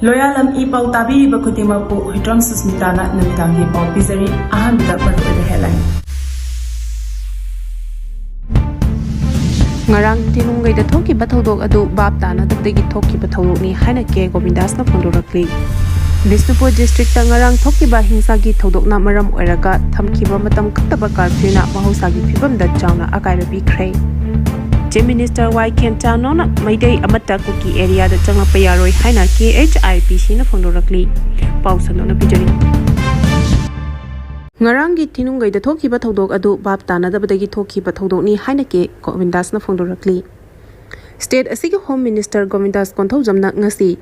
Loyalam E-PAO tabi bakutima po hitram susmitana namitangi pao pizari ahan bida paru the headline. Ngarang Thinungei da thoki ba Thoudok adu bab tana dabdagi thoki ba Thoudok ni haina ke Govindas na phondorakli. Bishnupur district ta ngarang thoki ba hingsa gi Thoudok na maram oiraga thamkiba matam kattaba curfew na mahausa gi phibam da chawna akai ba bikhrei. Minister Y Ken Tanona Maidei Amata Cookie area the Changa Payaroi Haina KHIPC na Fondorakli. Pausano na Pijari. Ngarangi Thinungei the Thoki ba Thoudok adu bab tana dabadagi Thoki ba Thoudok ni Haina ke Govindas na Fondorakli. State Asigi Home Minister Govindas Konthojamna ngasi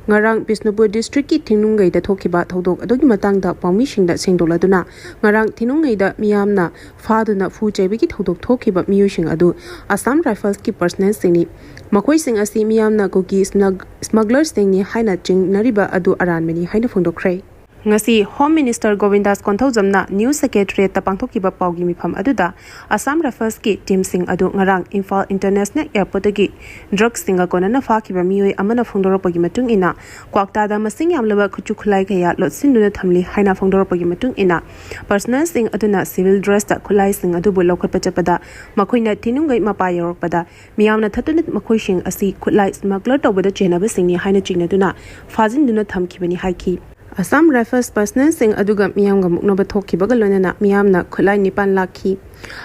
Ngarang Bishnupur district ki Thinungei da thoki ba Thoudok adogi matang da pawmi singda sengdoladuna ngarang Thinungei da miyamna faduna fu chaibi ki Thoudok thoki ba miyu sing adu Assam Rifles ki personnel singni makoi sing asi miyamna kogi smugglers singni haina ching nariba adu aranmeni haina phongdokhrei ngasi Home Minister Govindas Konthojamna New Secretary ta pangthokiba pawgi mifam aduda Assam Rifles ki team sing adu ngarang Imphal International Airport gi drugs singa konana fakiba miyoi amana phongdoropagi matung ina kwakta da masing yamlaba khuchu khulai kaya lotsinduna thamli haina phongdoropagi matung ina personal sing aduna civil dress ta khulai sing adu bu lokhat pachapada makhoina Thinungei mapa yorokpada miyamna thatunit makhoi sing asi khulai smuggler tawbada chenaba singni haina chingnaduna fajinduna thamkibani haiki Assam Rifles personnel sing aduga miyamga muknaba thokibaga lonena miyamna khulai nipan lakhi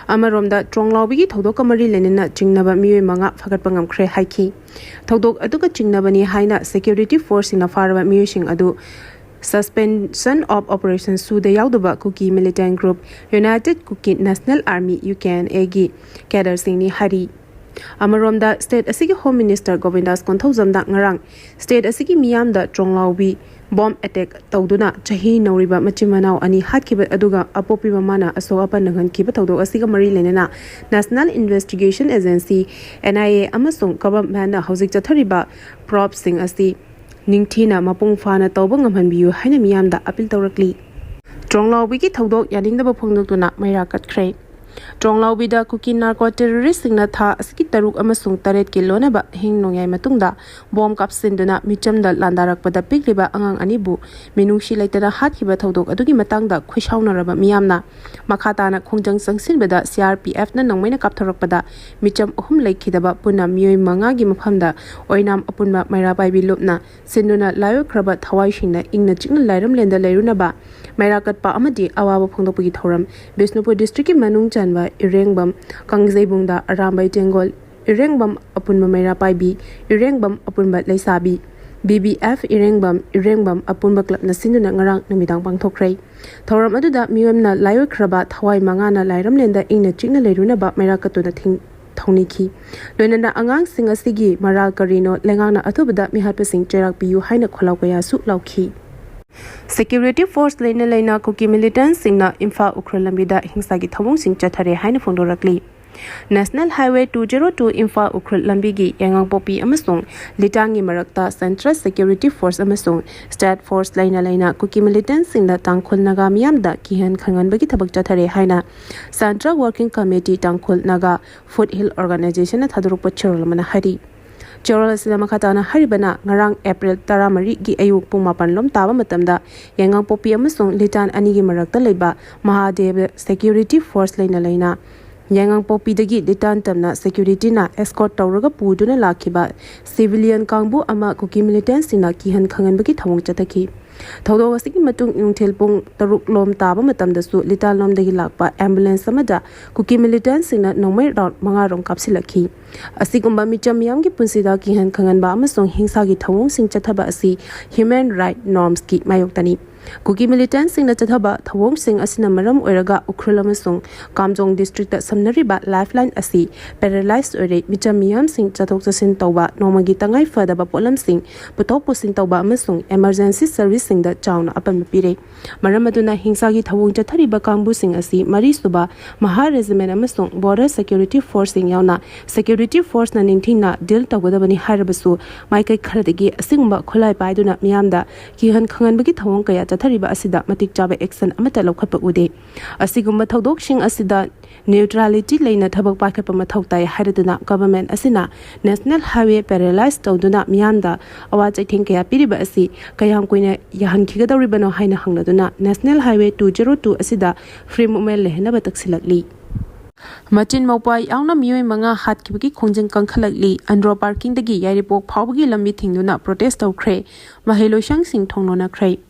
amaromda tronglawbi gi Thoudok kamari lenena chingnaba miyoi manga phagatpa ngamkhre haiki Thoudok aduga chingnabani haina security force ina faraba miyoi sing adu suspension of operations suda yaudaba Kuki militant group United Kuki National Army UKNA gi cadre singni hari Amaromda state asigi Home Minister Govindas Konthojamda ngarang state asigi miyamda tronglawbi bomb attack tawduna chahi nauriba machimanau ani hatkiba aduga apopiba mana aso apa nangan kiba Thoudok asiga mari lenena National Investigation Agency NIA amasung government na hojik chathariba prop sing asi ningthina mapung fana tawba ngamhanbiyu haina miyamda appeal tawrakli tronglawbi ki Thoudok yaningdaba phongdoktuna maira katkhre Tronglawbi da Kuki narco terrorist singna tha asiki taruk amasung taret ki lonaba hing nongyai matungda bomb kapsinduna michamda landarakpada pikliba angang anibu minungshi laitana hatkiba Thoudok adugi matangda khuishaunaraba miyamna makhatana khongjang sangsinbada CRPF na nongmaina kapthorakpada micham ahum laikhidaba puna miyoi manga gi maphamda oinam apunba maira paibi lupna sinduna layo khraba thawai singna ingna chingna lairam lenda lairunaba maira katpa amadi awaba phongdopagi thoram Bishnupur district ki manung chanwa Irengbam Khongjamgloi Arambai Tengol Irengbam apunba maira paibi Irengbam apunba leisabi BBF Irengbam apunba club na sinduna ngarang namidang pangthokrei thoram aduda miyamna layo khraba thawai mangana lairam lenda ingna chingna leirunaba maira katuna thing thoniki loinana angang singa sigi maral karino lengangna athubada mihatpa sing cherak piyu haina kholaw kaya su laukhi Security force laina Kuki militant singna Imphal Ukhra lambida hingsa gi thawung sing chathare haina phongdorakli National Highway 202 Imphal Ukhra lambigi yangang popi amasung litangi marakta Central Security Force amasung State Force laina Kuki militant singna tangkhul naga miyamda kihan khangan bagi thabak chathare haina Central Working Committee tangkhul naga Foothill Organization na thadurukpa chorol mana hari Chorol asida makhatana haribana ngarang April 13 gi ayuk pung 8 lom taba matamda yangang popi amasung litan ani gi marakta leiba Mahadev Security Force laina yangang popi dagi litan tamna security na escort tawraga puduna lakhiba civilian kangbu ama Kuki militant sina kihan khangan bagi thawung chathaki Thoudok asigi matung nungthel pung 3 lom taba matamdasu litan lom dagi lakpa ambulance amada Kuki militant sina nongmai round 5 rom kapsilakhi asigumba micham yamgi punsida kihan khangan ba amasung hingsa gi thawung sing chathaba asi human right norms ki mayoktani Kuki militant sing na chathaba thawung sing asina maram oiraga Ukhral amasung Kamjong district ta samnariba lifeline asi paralyzed ore micham yam sing chathok chasin tawba nomagi tangai fadaba polam sing puthok pusing tawba amasung emergency service sing da chawna apan mapire maram aduna hingsa gi thawung chathariba kangbu sing asi mari suba Maha regiment amasung border security force sing yauna security force na ningthingna deal tawgadabani harabasu maikai kharadagi asingba khulai paiduna miyamda kihan khangan bagi thawung kaya chathariba asida matik chaba action amata lokhatpa ude asigumba Thoudok sing asida neutrality leina thabak pakhapa mathau tai haiduna government asina national highway paralyzed tawduna miyamda awa chaithing kaya piriba asi kayam koina yahan khigadawribano haina hangladuna national highway 202 asida free movement lehna bataksilakli Machin Mopai Auna Mui Manga Hat Kibiki Khongjang Kangkhalakli Andro Parking Dagi Yaripok Phawgi Lambi Thingduna protest Sokhre Mahelo Shang Sing Thongnona Khrei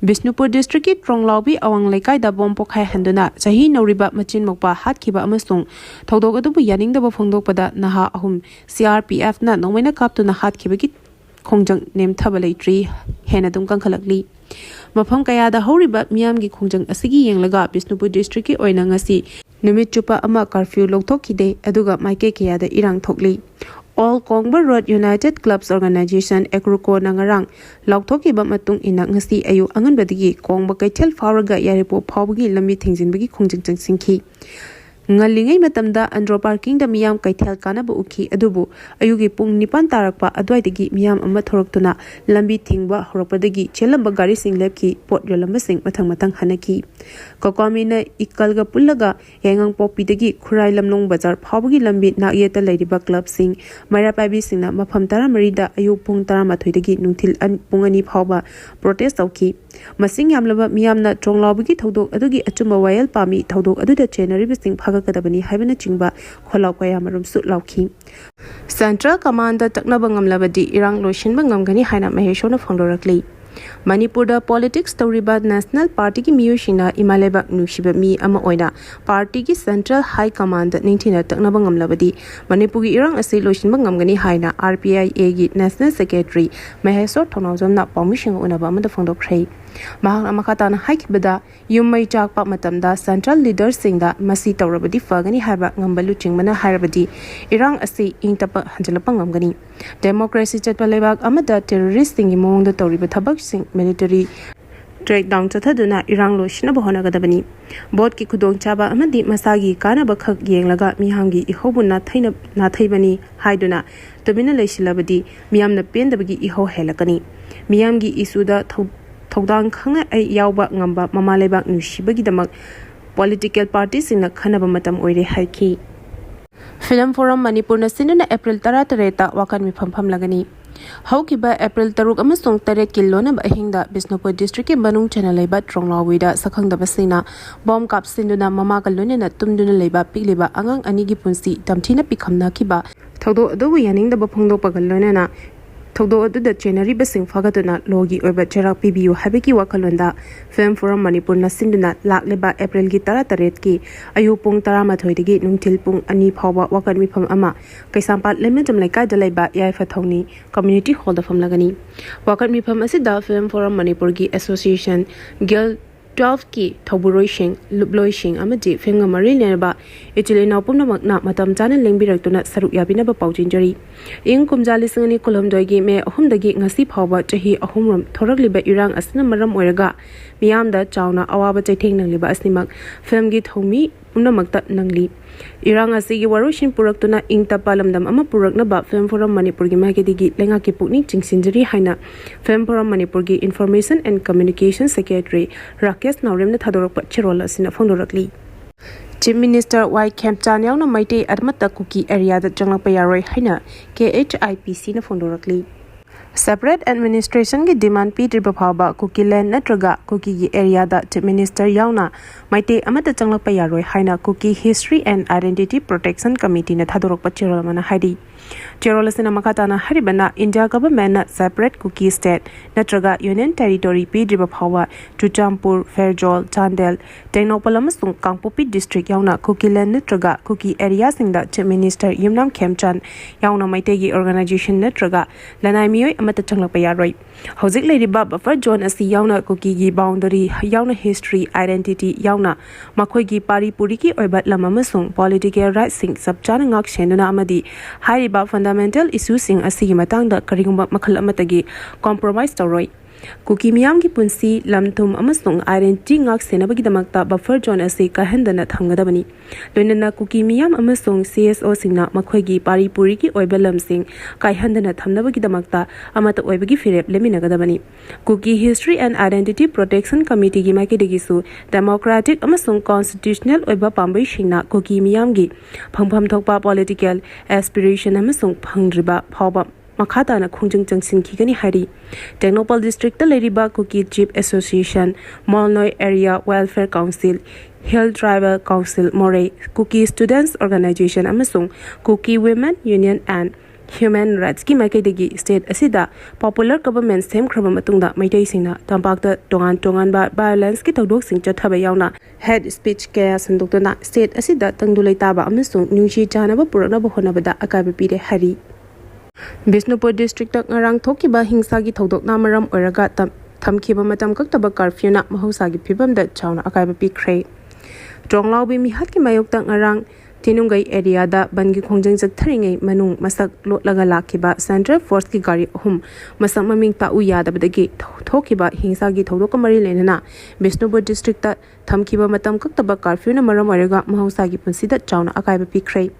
Bishnupur district ki Tronglaubi Awang Lekai da bom pokhai handuna chahi noriba Machin Mokpa hat khiba amasung Thoudok adu yaning da phongdok pada naha ahum CRPF na nongmena kaptuna hat khibaki Khongjang nem thabalai hena dum kangkhalakli Mafam kaya da horiba miyam gi Khongjang asigi yenglaga Bishnupur district ki oina ngasi Numit chupa ama curfew lokthokide aduga maike kaya da irang thokli All Kongba Road United Clubs Organization Ekruko nangarang lokthokki ba matung ina ngasi ayu anganbadigi Kongba kaithel fawraga yaripo phawgi lambi thingjinbagi khongjang singki Ngalingai matamda Andro Parking da miyam kaithel kana ba ukhi adubu ayugi pung 9 tarakpa adwaidagi miyam ama thoraktuna lambi thingba horakpadagi chelamba gari sing lepki pot yolamba sing mathang hanaki Kokomina ikalga pullaga yangang popidagi khurai lamlong bazar phawgi lambi na yeta lairiba club sing maira pabi singna mafam taramari da ayu pung taramathoi dagi nungthil pungani phawba protest tawki masing yamlaba miyamna tronglawbagi Thoudok adugi achumba wayal pami Thoudok aduda chenari bising kadabani haibana chingba kholaw kaya marum su lauki Central Command da taknaba ngamlabadi irang loishin ba ngamgani haina maheshona phongdorakli Manipur da politics tawriba National Party ki miyushina imaleba nushiba mi ama oina party ki Central High Command ningthina taknaba ngamlabadi Manipur gi irang ase loishin ba ngamgani haina RPIA gi National Secretary Mahesor Thonaujamna permission unaba amada phongdokhrei Mahang Amakatana Haikibada, Yumai Jakpa Matamda, Central Leaders Singda, Masi Taurabadi Fagani Haba, Nambalu Chingmana Harabadi, Irang Asi, Intapa Hanjalapangangani. Democracy Chatpalebag Amada, terrorist singing among the Toriba Tabak Sing military. Trade down to Taduna, Irang Lo Shinabahona Gadabani. Both Kikudong Chaba Amadi Masagi, Kanabaka Yanglaga, Mihangi, Ihobu Nathaibani, Haiduna, Domina Leshilabadi, Miam the Pendabagi Iho Helakani. Miamgi Isuda Thoudok khanga ai yawba ngamba mama lebak nushibagi damak political parties in khanaba matam oire haiki Film Forum Manipur na sinuna April 13 ta wakan mi phampham lagani Haukiba April 3 amasong 3 kilona ba hingda Bishnupur district ki banung channel leba Tronglawwi da sakhangda basina bomb kap sinduna mama kalone na tumduna leba pikleba angang anigi punsi tamthina pikhamna kiba Thoudok adu yaning da ba phongdok pagalone na Thoudok adu da January basing fagaduna logi oiba cherak PBU habiki wakalonda Film Forum Manipur na sinduna lakleba April gi 13 ki ayu pung 13 dagi nungthil pung 2 phawba wakan mifam ama kaisampat lemejam laikai da laiba yaifa thongni community hall da famlagani wakan mifam asida Film Forum Manipur gi association Guild 12 ki Thoburoi Shing Lubloi Shing amadi Fenga Mari Nerba Ichile na pumna magna matam chana lengbirak saruk yabina ba paujinjari ing kumjali singani kolomdoi gi me ahumdagi ngasi phawba chahi ahumram thorakliba irang asna maram oiraga miyamda chawna awaba chaitheng nangliba asnimak film gi thomi punamakta nangli irang asigi warushin puraktuna ing tapalamdam ama purakna ba Film Forum Manipur gi magedigi lenga ki pukning chingsinjari haina Film Forum Manipur gi Information and Communication Secretary Rakesh Naurem na thadorak pachirola sina phongdorakli Chief Minister Y Kempchan yauna maite admata kuki area da janglakpa yaroi haina KHIPC na phongdorakli Separate administration ki demand pi triba phawba kuki land natraga kuki gi area da Chief Minister yauna maite amata changlakpa yaroi haina kuki History and Identity Protection Committee na thadorak pachirola mana haidi Cherolasina Makatana Haribana India government na separate kuki state natraga union territory pi driba phawa Chuchampur Fairjol Chandel Technopalam Kangpopi district yauna kuki land natraga kuki area singda Chief Minister Yumnam Khemchan yauna maitegi organization natraga lanai mioi amata changlakpa yaroi hauzik leiriba buffer zone asi yauna kuki gi boundary yauna history identity yauna makhoi gi pari puri ki oibat lam amasung political rights sing sabchana ngak shenduna amadi hariba fundamental issues sing asigi matangda karigumba makhal amatagi compromise tawroi Kuki miyamgi punsi lamthum amasung identity ngak senabagidamagta buffer zone asi kahendana thamgadabani. Loinana kuki miyam amasung CSO singna makhoigi pari puri ki oiba lamsing kaihandana thamnabagidamagta amata oibagi firep leminagadabani. Kuki History and Identity Protection Committee gi makidigisu democratic amasung constitutional oiba pambai singna kuki miyamgi phangpham thokpa political aspiration amasung phangriba phawba Makhatana Khongjamgloi Kigani Hari Technopole District Leriba Kuki Jeep Association Molnoi Area Welfare Council Hill Tribal Council Moray Kuki Students Organization Amasung Kuki Women Union and Human Rights ki maikadagi state asida popular government sem khraba matungda maitai singna tampakta tongan ba violence ki Thoudok sing chathaba yauna head speech kaya sandoktona state asida tangdulai taba amasung nungshi chanaba puraknaba honabada akaiba pire hari Bishnupur district ngarang thokiba hingsa gi Thoudok na maram oiraga thamkiba matam kaktaba curfew na mahausa gi phibam da chauna akaiba pikre Tonglaw bi mihat ki mayokta ngarang Thinungei area da bangi Khongjamgloi tharingai manung masak lotlaga lakhiba central force ki gari masak maming ta uya da badagi thokiba hingsa gi Thoudok mari lenana Bishnupur district ta thamkiba matam kaktaba curfew na maram oiraga mahausa gi punsida chauna akaiba pikre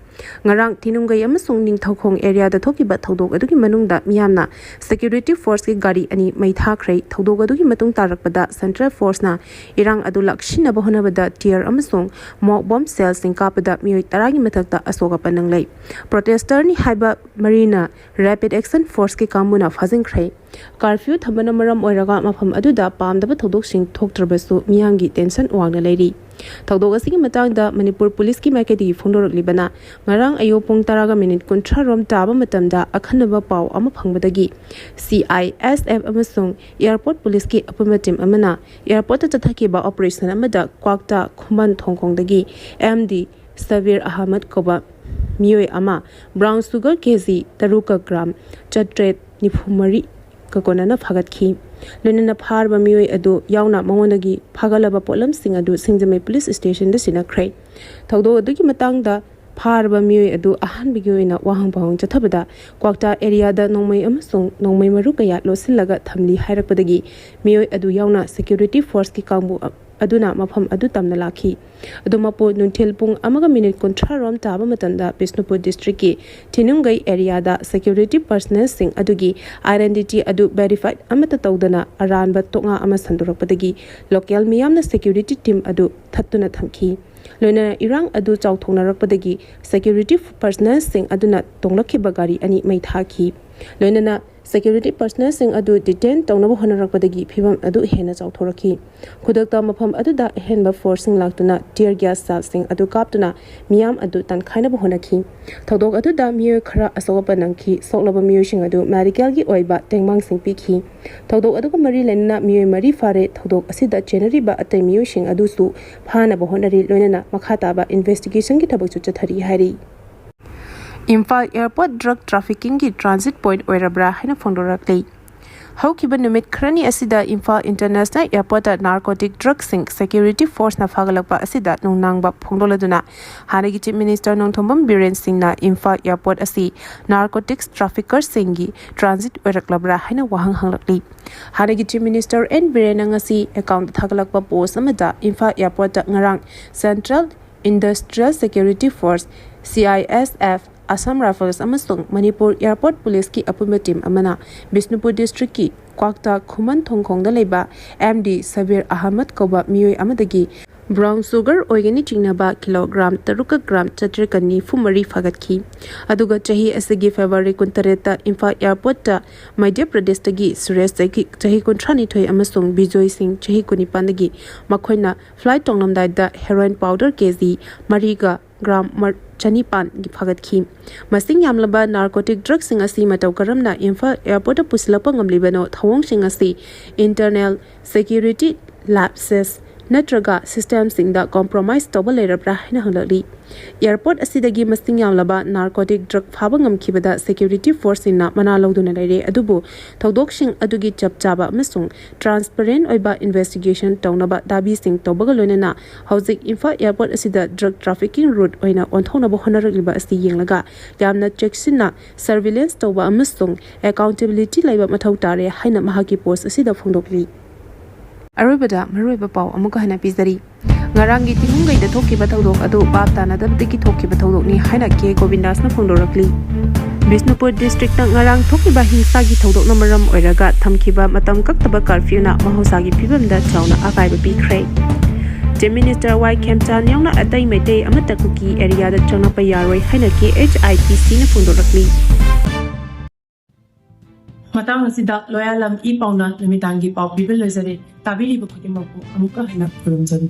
Ngarang Thinungei amasung Ningthaukhong area da thokiba Thoudok adugi manungda miyamna security force ki gari ani maithakhrei Thoudok adugi matung tarakpada central force na irang adu lakshina bahonabada tier amasung mock bomb cells sing kapada mioi taragi mathakta asoga pananglei protester ni haiba marina rapid action force ki kamuna phajingkhrei curfew thabana maram oiraga mafam aduda pamdaba Thoudok sing thoktrabasu miyamgi tension wangna leiri Thoudok asigi matangda Manipur police ki maikadi phongdoraklibana ngarang ayo pung taraga minute kunthra rom taba matamda akhanaba pau ama phangbadagi CISF amasung airport police ki apuma team amana airport ta chathakiba operation amada kwakta khuman thongkongdagi MD Sabir Ahmad Koba mioi ama brown sugar kg taruka gram chatret nifumari kakonana phagatki Lunana Parba Mui Adu, Yauna Monagi, Pagalaba Polam Sing Adu, Singjamai police station, the Sinakray. Thoudok Aduki Matanga, Parba Mui Adu, Ahan Biguina, Wahang Pong, Chatabada, Kwakta area da Nomai Amasung, Nomai Marukaya, Losilaga, Tamli, Hirapadagi, Mui Adu Yauna, security force ki Kambu. Aduna mafam adu tamna lakhi adumapo nunthil pung amaga minute kontra rom taba matanda Bishnupur district ki Thinungei area da security personnel sing adugi identity adu verified amata tawdana aranba tonga ama sandurakpadagi local miyamna security team adu thattuna thamki loina irang adu chawthongnarakpadagi security personnel sing aduna tonglakhiba gari ani maithaki loina security personnel sing adu detain tawnaba honarakpadagi phibam adu hena chawthoraki khudakta mafam aduda henba forcing laktuna tear gas cells sing adu kaptuna miyam adu tankhainaba honaki Thoudok aduda miyo khara asopa nangki soklaba miyo sing adu medical gi oiba tengmang sing pikhi Thoudok aduga mari lenna miyo mari fare Thoudok asida January ba atay miyo sing adu su phana ba honari loinana makhata ba investigation gi thabak chu chathari hari Imphal Airport Drug Trafficking ki Transit Point oirabra haina phongdoraklei Haukiba numit khrani asida Imphal International Airport at Narcotic Drug Sing Security Force na phagalakpa asida nungnangba phongdoladuna hanagi Chief Minister Nongthombam Biren Singh na Imphal Airport asi narcotics traffickers singi transit oiraklabra haina wahang hanglakli hanagi Chief Minister N Biren ngasi account thagalakpa post amada Imphal Airport ngarang Central Industrial Security Force CISF Assam Rifles amasung Manipur Airport Police ki apuma team amana Bishnupur district ki Kwakta Khuman Thongkhong da leiba MD Sabir Ahmad Koba mioi amadagi brown sugar organic chinaba kilogram taruka gram chatrikani fumari fagatki aduga chahi asagi February kuntareta Imphal Airport ta Madhya Pradesh tagi Suresh tagi chahi kuntrani thoi amasung Bijoy Singh chahi kunipandagi makhoina flight tongnamdai da heroin powder kg mariga gram chanipan gi phagatki masing yamlaba narcotic drugs sing asi matau karamna Imphal Airport puslapa ngamlibano thawong sing asi internal security lapses natraga system singda compromise toba lerabra haina hanglakli airport asidagi masing yamlaba narcotic drug phabangam khibada security force inna mana loduna leire adubu Thoudok sing adugi chapchaba amasung transparent oiba investigation tawnaba dabi sing tobaga loinana hauzik infa airport asida drug trafficking route oina onthonaba honaraliba asi yenglaga yamna checksina surveillance toba amasung accountability laiba mathau tare haina mahaki post asida phongdokli Arubada Maruba Pau amuka hana pizari Ngarangi Thinungei da thokiba Thoudok adu bab tanadabdagi thokiba Thoudok ni haina ke Govindas na phongdorakli Bishnupur district na ngarang thokiba hingsa gi Thoudok na maram oiraga thamkiba matam kaktaba curfew na mahosagi phibamda chawna akaiba pikre Chief Minister Y Kemcha nyangna atai mete amata kuki area da changna pa yaroi haina ke HIPC na phongdorakli Matang asida loyalam E-PAO na namitangi pau bibel lezare tabili bakudi mapu amuka hina kurumjari.